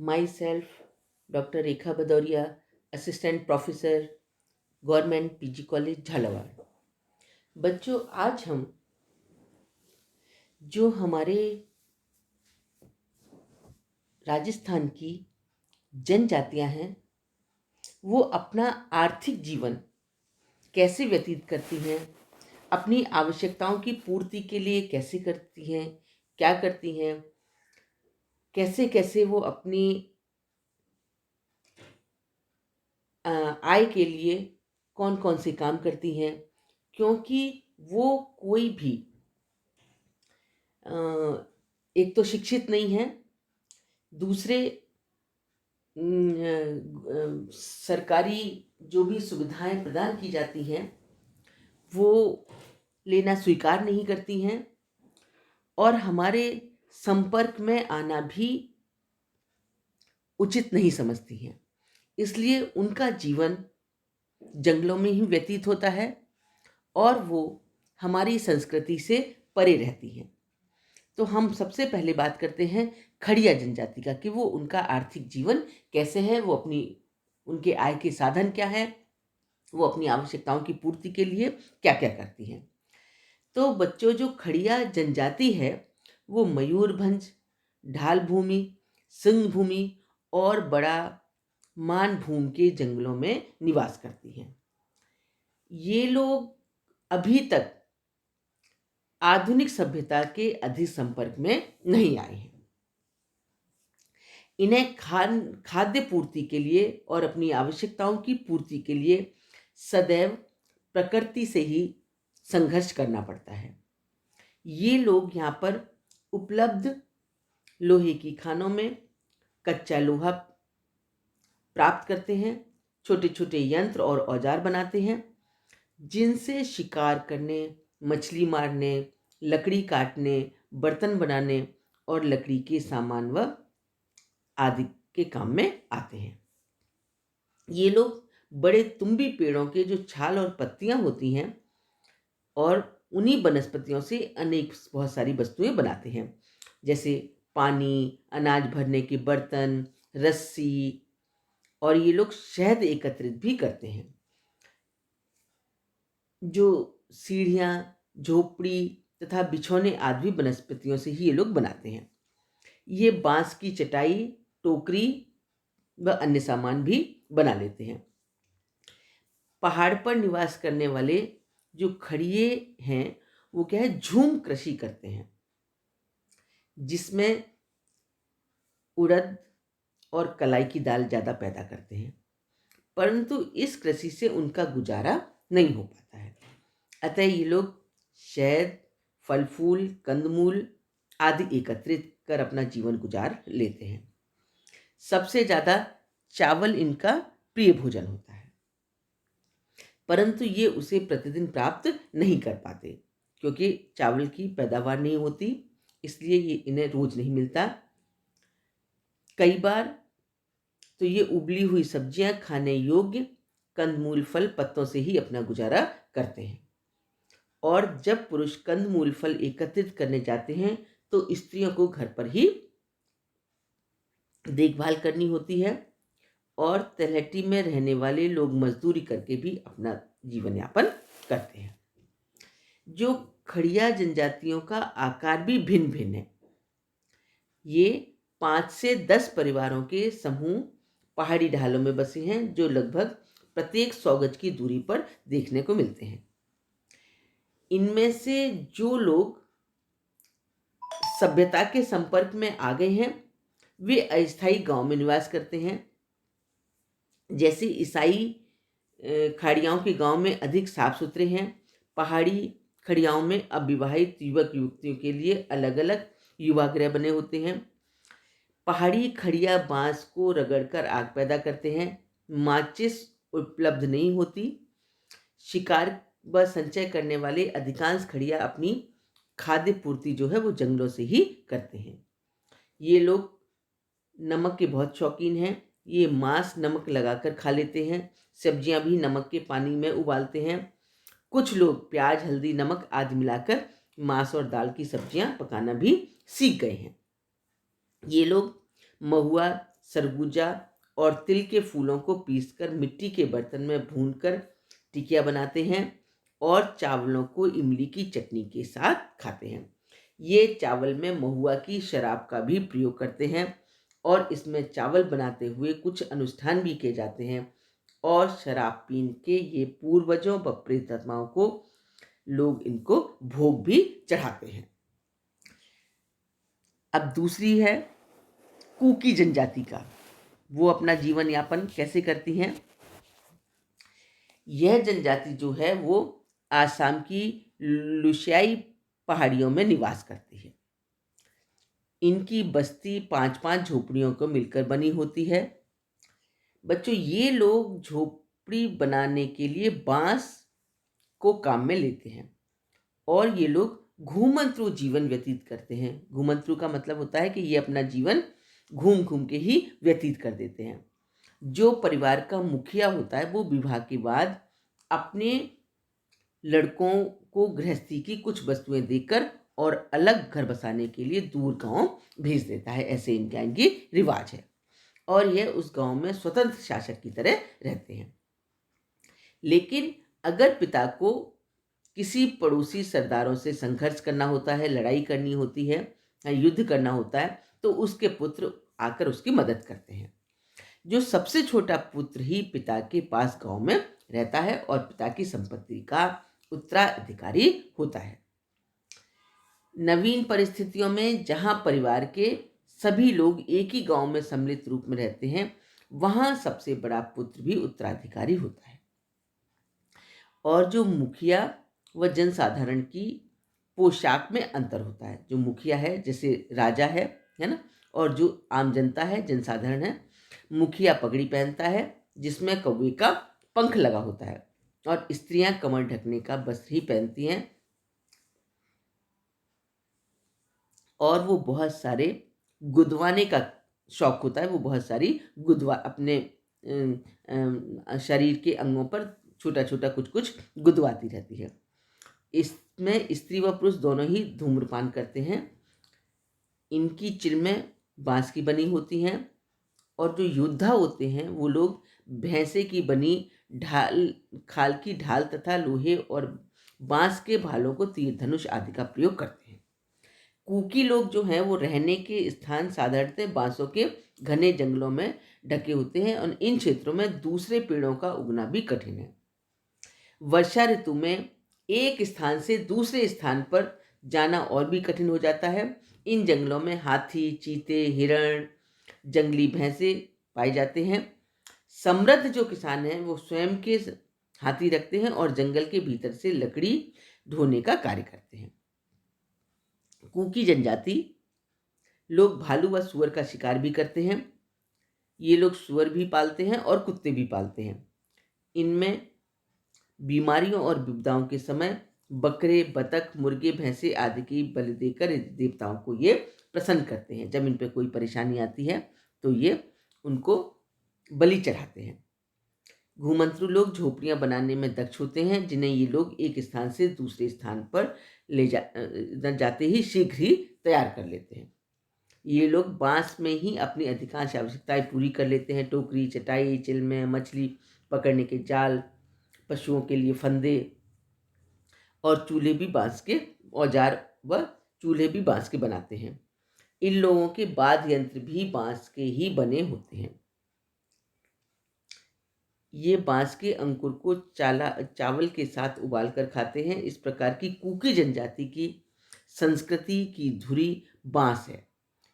Myself, Dr. Rekha Bhadauria, Assistant Professor, Government PG College, Jhalawar. बच्चों, आज हम जो हमारे राजस्थान की जनजातियां हैं वो अपना आर्थिक जीवन कैसे व्यतीत करती हैं, अपनी आवश्यकताओं की पूर्ति के लिए कैसे करती हैं, क्या करती हैं, कैसे कैसे वो अपनी आय के लिए कौन कौन से काम करती हैं। क्योंकि वो कोई भी एक तो शिक्षित नहीं है, दूसरे सरकारी जो भी सुविधाएं प्रदान की जाती हैं वो लेना स्वीकार नहीं करती हैं और हमारे संपर्क में आना भी उचित नहीं समझती हैं। इसलिए उनका जीवन जंगलों में ही व्यतीत होता है और वो हमारी संस्कृति से परे रहती हैं। तो हम सबसे पहले बात करते हैं खड़िया जनजाति का कि वो उनका आर्थिक जीवन कैसे है, वो अपनी उनके आय के साधन क्या है, वो अपनी आवश्यकताओं की पूर्ति के लिए क्या क्या करती हैं। तो बच्चों, जो खड़िया जनजाति है वो मयूरभंज, ढाल भूमि, सिंह भूमि और बड़ा मानभूम के जंगलों में निवास करती हैं। ये लोग अभी तक आधुनिक सभ्यता के अधिक संपर्क में नहीं आए हैं। इन्हें खाद्य पूर्ति के लिए और अपनी आवश्यकताओं की पूर्ति के लिए सदैव प्रकृति से ही संघर्ष करना पड़ता है। ये लोग यहाँ पर उपलब्ध लोहे की खानों में कच्चा लोहा प्राप्त करते हैं, छोटे छोटे यंत्र और औजार बनाते हैं जिनसे शिकार करने, मछली मारने, लकड़ी काटने, बर्तन बनाने और लकड़ी के सामान व आदि के काम में आते हैं। ये लोग बड़े तुम्बी पेड़ों के जो छाल और पत्तियां होती हैं और उन्हीं वनस्पतियों से अनेक बहुत सारी वस्तुएं बनाते हैं, जैसे पानी, अनाज भरने के बर्तन, रस्सी, और ये लोग शहद एकत्रित भी करते हैं। जो सीढ़ियाँ, झोपड़ी तथा बिछौने आदि भी वनस्पतियों से ही ये लोग बनाते हैं। ये बांस की चटाई, टोकरी व अन्य सामान भी बना लेते हैं। पहाड़ पर निवास करने वाले जो खड़िए हैं वो क्या है, झूम कृषि करते हैं जिसमें उड़द और कलाई की दाल ज़्यादा पैदा करते हैं, परंतु इस कृषि से उनका गुजारा नहीं हो पाता है। अतः ये लोग शहद, फल फूल, कंदमूल आदि एकत्रित कर अपना जीवन गुजार लेते हैं। सबसे ज़्यादा चावल इनका प्रिय भोजन होता है, परंतु ये उसे प्रतिदिन प्राप्त नहीं कर पाते क्योंकि चावल की पैदावार नहीं होती, इसलिए ये इन्हें रोज नहीं मिलता। कई बार तो ये उबली हुई सब्जियां खाने योग्य कंदमूल फल पत्तों से ही अपना गुजारा करते हैं। और जब पुरुष कंदमूल फल एकत्रित करने जाते हैं तो स्त्रियों को घर पर ही देखभाल करनी होती है और तलहटी में रहने वाले लोग मजदूरी करके भी अपना जीवन यापन करते हैं। जो खड़िया जनजातियों का आकार भी भिन्न भिन्न है। ये 5 से 10 परिवारों के समूह पहाड़ी ढालों में बसे हैं जो लगभग प्रत्येक 100 गज की दूरी पर देखने को मिलते हैं। इनमें से जो लोग सभ्यता के संपर्क में आ गए हैं वे अस्थायी गांव में निवास करते हैं। जैसे ईसाई खाड़ियाओं के गांव में अधिक साफ सुथरे हैं, पहाड़ी खड़ियाओं में अविवाहित युवक युवतियों के लिए अलग अलग युवागृह बने होते हैं। पहाड़ी खड़िया बांस को रगड़कर आग पैदा करते हैं। माचिस उपलब्ध नहीं होती। शिकार व संचय करने वाले अधिकांश खड़िया अपनी खाद्य पूर्ति जो है वो जंगलों से ही करते हैं। ये लोग नमक के बहुत शौकीन हैं। ये मांस नमक लगाकर खा लेते हैं, सब्जियां भी नमक के पानी में उबालते हैं। कुछ लोग प्याज, हल्दी, नमक आदि मिलाकर मांस और दाल की सब्जियां पकाना भी सीख गए हैं। ये लोग महुआ, सरगुजा और तिल के फूलों को पीसकर मिट्टी के बर्तन में भूनकर टिकिया बनाते हैं और चावलों को इमली की चटनी के साथ खाते हैं। ये चावल में महुआ की शराब का भी प्रयोग करते हैं और इसमें चावल बनाते हुए कुछ अनुष्ठान भी किए जाते हैं और शराब पीन के ये पूर्वजों व प्रेत आत्माओं को लोग इनको भोग भी चढ़ाते हैं। अब दूसरी है कुकी जनजाति का, वो अपना जीवन यापन कैसे करती हैं। यह जनजाति जो है वो आसाम की लुशियाई पहाड़ियों में निवास करती है। इनकी बस्ती 5-5 झोपड़ियों को मिलकर बनी होती है। बच्चों, ये लोग झोपड़ी बनाने के लिए बांस को काम में लेते हैं और ये लोग घूमंतरू जीवन व्यतीत करते हैं। घूमंतरू का मतलब होता है कि ये अपना जीवन घूम घूम के ही व्यतीत कर देते हैं। जो परिवार का मुखिया होता है वो विवाह के बाद अपने लड़कों को गृहस्थी की कुछ वस्तुएं देकर और अलग घर बसाने के लिए दूर गांव भेज देता है। ऐसे इनकी रिवाज है और यह उस गांव में स्वतंत्र शासक की तरह रहते हैं। लेकिन अगर पिता को किसी पड़ोसी सरदारों से संघर्ष करना होता है, लड़ाई करनी होती है, युद्ध करना होता है, तो उसके पुत्र आकर उसकी मदद करते हैं। जो सबसे छोटा पुत्र ही पिता के पास गांव में रहता है और पिता की संपत्ति का उत्तराधिकारी होता है। नवीन परिस्थितियों में जहां परिवार के सभी लोग एक ही गांव में सम्मिलित रूप में रहते हैं, वहां सबसे बड़ा पुत्र भी उत्तराधिकारी होता है। और जो मुखिया व जनसाधारण की पोशाक में अंतर होता है। जो मुखिया है जैसे राजा है ना, और जो आम जनता है, जनसाधारण है, मुखिया पगड़ी पहनता है जिसमें कौवे का पंख लगा होता है और स्त्रियां कमर ढकने का वस्त्र ही पहनती हैं और वो बहुत सारे गुदवाने का शौक होता है। वो बहुत सारी गुदवा अपने शरीर के अंगों पर छोटा छोटा कुछ कुछ गुदवाती रहती है। इसमें स्त्री व पुरुष दोनों ही धूम्रपान करते हैं। इनकी चिलमें बांस की बनी होती हैं और जो योद्धा होते हैं वो लोग भैंसे की बनी ढाल, खाल की ढाल तथा लोहे और बांस के भालों को तीर धनुष आदि का प्रयोग करते हैं। कुकी लोग जो हैं वो रहने के स्थान साधारणतः बांसों के घने जंगलों में ढके होते हैं और इन क्षेत्रों में दूसरे पेड़ों का उगना भी कठिन है। वर्षा ऋतु में एक स्थान से दूसरे स्थान पर जाना और भी कठिन हो जाता है। इन जंगलों में हाथी, चीते, हिरण, जंगली भैंसे पाए जाते हैं। समृद्ध जो किसान हैं वो स्वयं के हाथी रखते हैं और जंगल के भीतर से लकड़ी ढोने का कार्य करते हैं। कुकी जनजाति लोग भालू व सुअर का शिकार भी करते हैं। ये लोग सुअर भी पालते हैं और कुत्ते भी पालते हैं। इनमें बीमारियों और विपदाओं के समय बकरे, बतख, मुर्गे, भैंसे आदि की बलि देकर देवताओं को ये प्रसन्न करते हैं। जब इन पर कोई परेशानी आती है तो ये उनको बलि चढ़ाते हैं। घूमंतरू लोग झोपड़ियां बनाने में दक्ष होते हैं जिन्हें ये लोग एक स्थान से दूसरे स्थान पर जाते ही शीघ्र ही तैयार कर लेते हैं। ये लोग बांस में ही अपनी अधिकांश आवश्यकताएं पूरी कर लेते हैं। टोकरी, चटाई, चिलमें, मछली पकड़ने के जाल, पशुओं के लिए फंदे और चूल्हे भी बांस के औजार व चूल्हे भी बांस के बनाते हैं। इन लोगों के वाद्य यंत्र भी बांस के ही बने होते हैं। ये बांस के अंकुर को चावल के साथ उबाल कर खाते हैं। इस प्रकार की कुकी जनजाति की संस्कृति की धुरी बांस है।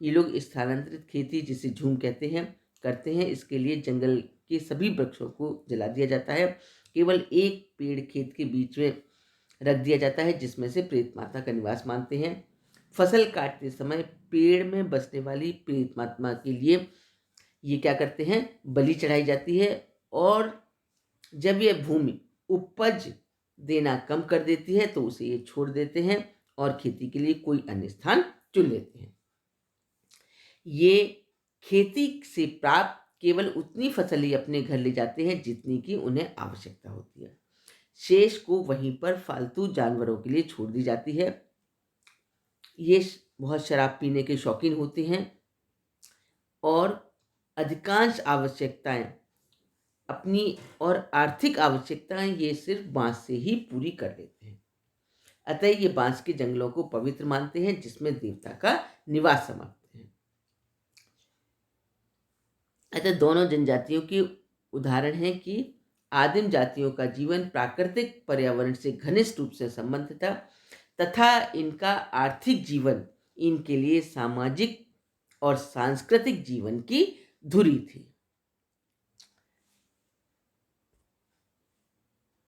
ये लोग स्थानांतरित खेती, जिसे झूम कहते हैं, करते हैं। इसके लिए जंगल के सभी वृक्षों को जला दिया जाता है। केवल एक पेड़ खेत के बीच में रख दिया जाता है जिसमें से प्रेत माता का निवास मानते हैं। फसल काटते समय पेड़ में बसने वाली प्रेत माता के लिए ये क्या करते हैं, बलि चढ़ाई जाती है और जब यह भूमि उपज देना कम कर देती है तो उसे ये छोड़ देते हैं और खेती के लिए कोई अन्य स्थान चुन लेते हैं। ये खेती से प्राप्त केवल उतनी फसल ही अपने घर ले जाते हैं जितनी की उन्हें आवश्यकता होती है। शेष को वहीं पर फालतू जानवरों के लिए छोड़ दी जाती है। ये बहुत शराब पीने के शौकीन होते हैं और अधिकांश आवश्यकताएं अपनी और आर्थिक आवश्यकताएं ये सिर्फ बांस से ही पूरी कर लेते हैं। अतः ये बांस के जंगलों को पवित्र मानते हैं जिसमें देवता का निवास समझते हैं। अतः दोनों जनजातियों के उदाहरण हैं कि आदिम जातियों का जीवन प्राकृतिक पर्यावरण से घनिष्ठ रूप से संबंधित था तथा इनका आर्थिक जीवन इनके लिए सामाजिक और सांस्कृतिक जीवन की धुरी थी।